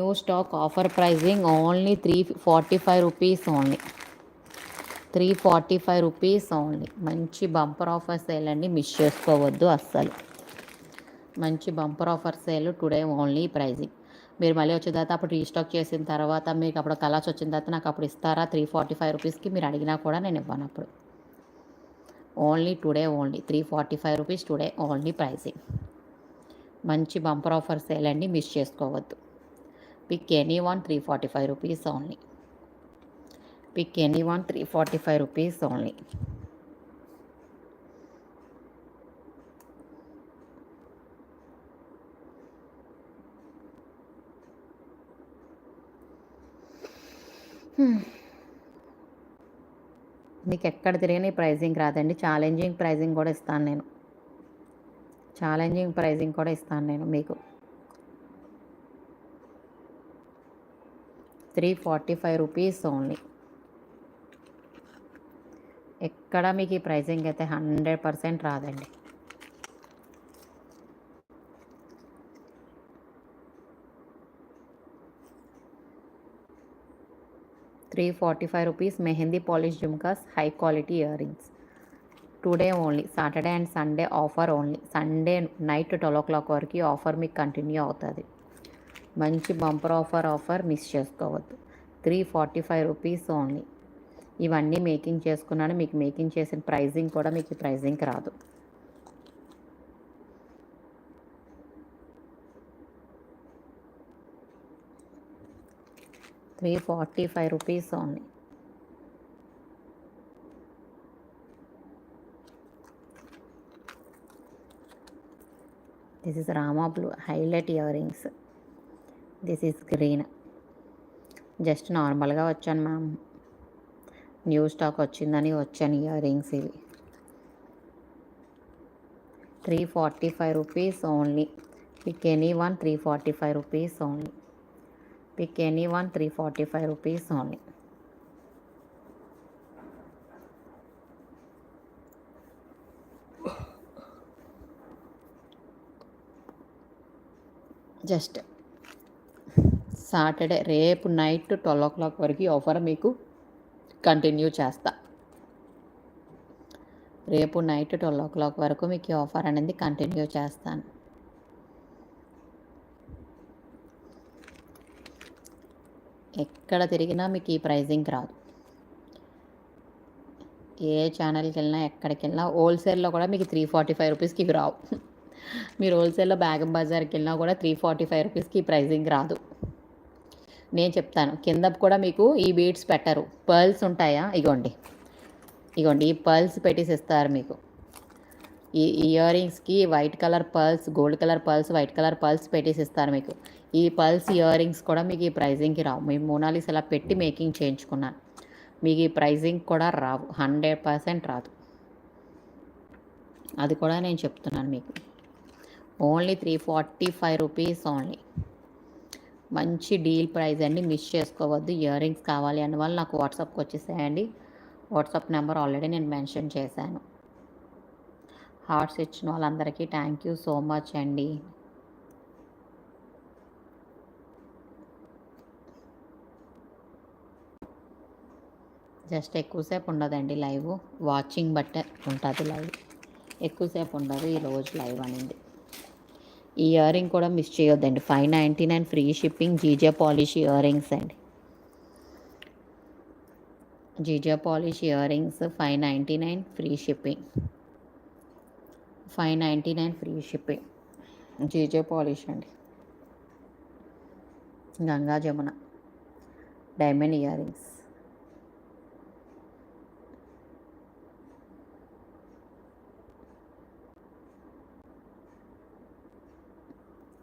New stock offer pricing only 345 rupees only. 345 rupees only. మంచి bumper offer sale అండి, miss చేసుకోవద్దు అస్సలు. మంచి bumper offer sale today only pricing. మీరు మళ్ళీ వచ్చిన తర్వాత అప్పుడు రీస్టాక్ చేసిన తర్వాత మీకు అప్పుడు కలర్స్ వచ్చిన తర్వాత నాకు అప్పుడు ఇస్తారా 345 రూపీస్కి? మీరు అడిగినా కూడా నేను ఇవ్వను అప్పుడు. Only today only 345 rupees today only pricing. మంచి బంపర్ ఆఫర్ సేల్ అండి, మిస్ చేసుకోవద్దు. Pick any one 345 rupees only. Pick any one 345 rupees only. మీకు ఎక్కడ తిరిగిన ప్రైజింగ్ రాదండి. ఛాలెంజింగ్ ప్రైజింగ్ కూడా ఇస్తాను నేను. ఛాలెంజింగ్ ప్రైజింగ్ కూడా ఇస్తాను నేను మీకు. 345 రూపీస్ ఓన్లీ. ఎక్కడ మీకు ఈ ప్రైజింగ్ అయితే 100% రాదండి. ₹345 mehndi polish jhumkas high quality ear rings. Today only. Saturday and Sunday offer only. Sunday night 12 o'clock వరకు ఆఫర్ మీకు కంటిన్యూ అవుతుంది. మంచి బంపర్ ఆఫర్ మిస్ చేసుకోవద్దు. 345 రూపీస్ ఓన్లీ. ఇవన్నీ మేకింగ్ చేసుకున్నాను. మీకు మేకింగ్ చేసిన ప్రైజింగ్ కూడా మీకు ఈ ప్రైజింగ్కి రాదు. ₹345 only. This is Rama blue highlight ear rings. This is green. Just నార్మల్గా వచ్చాను మ్యామ్, న్యూ స్టాక్ వచ్చిందని వచ్చాను. ఇయర్ రింగ్స్ ఇవి 345 rupees only. Pick any one 345 rupees only. Pick any one 345 rupees only. Just Saturday రేపు నైట్ 12 o'clock వరకు offer మీకు continue చేస్తా. రేపు నైట్ 12 o'clock వరకు మీకు ఈ ఆఫర్ అనేది కంటిన్యూ చేస్తాను. ఎక్కడ తిరిగినా మీకు ఈ ప్రైజింగ్ రాదు. ఏ ఛానల్కి వెళ్ళినా ఎక్కడికి వెళ్ళినా హోల్సేల్లో కూడా మీకు 345 రూపీస్కి ఇవి రావు. మీరు హోల్సేల్లో బేగం బజార్కి వెళ్ళినా కూడా 345 రూపీస్కి ప్రైజింగ్ రాదు. నేను చెప్తాను. కింద కూడా మీకు ఈ బీడ్స్ పెట్టరు. పర్ల్స్ ఉంటాయా? ఇగోండి ఈ పర్ల్స్ పెట్టేసి ఇస్తారు మీకు. ఈ ఇయర్ రింగ్స్కి white colour pearls, gold colour pearls, white colour pearls పెట్టేసి ఇస్తారు మీకు. ఈ పర్ల్స్ ఇయర్ రింగ్స్ కూడా మీకు ఈ ప్రైజింగ్కి రావు. మేము మోనాలిస్ ఇలా పెట్టి మేకింగ్ చేయించుకున్నాను. మీకు ఈ ప్రైజింగ్ కూడా రావు. 100% రాదు. అది కూడా నేను చెప్తున్నాను మీకు. Only 345 rupees only. మంచి డీల్ ప్రైస్ అండి, మిస్ చేసుకోవద్దు. ఇయర్ రింగ్స్ కావాలి అన్న వాళ్ళు నాకు వాట్సాప్కి వచ్చేసేయండి. వాట్సాప్ నెంబర్ ఆల్రెడీ నేను మెన్షన్ చేశాను. హార్ట్స్ ఇచ్చిన వాళ్ళందరికీ థ్యాంక్ యూ సో మచ్ అండి. జస్ట్ ఎక్కువసేపు ఉండదండి లైవ్, వాచింగ్ బట్టే ఉంటుంది లైవ్. ఎక్కువసేపు ఉండదు ఈరోజు లైవ్ అనేది. ఈ ఇయర్ రింగ్ కూడా మిస్ చేయొద్దండి. 599 free shipping. GJ polish earrings అండి. GJ polish earrings 599 free shipping. 599 free shipping. GJ polish అండి. Ganga Jamuna diamond earrings.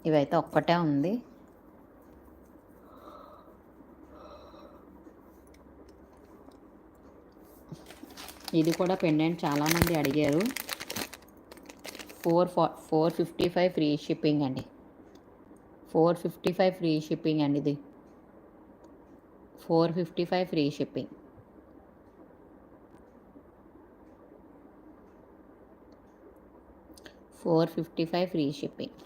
ఇవైతే ఒక్కటే ఉంది. ఇది కూడా పెండెంట్ చాలామంది అడిగారు. 455 ఫ్రీ షిప్పింగ్ అండి. 455 ఫ్రీ షిప్పింగ్ అండి. ఇది 455 ఫ్రీ షిప్పింగ్. 455 free shipping.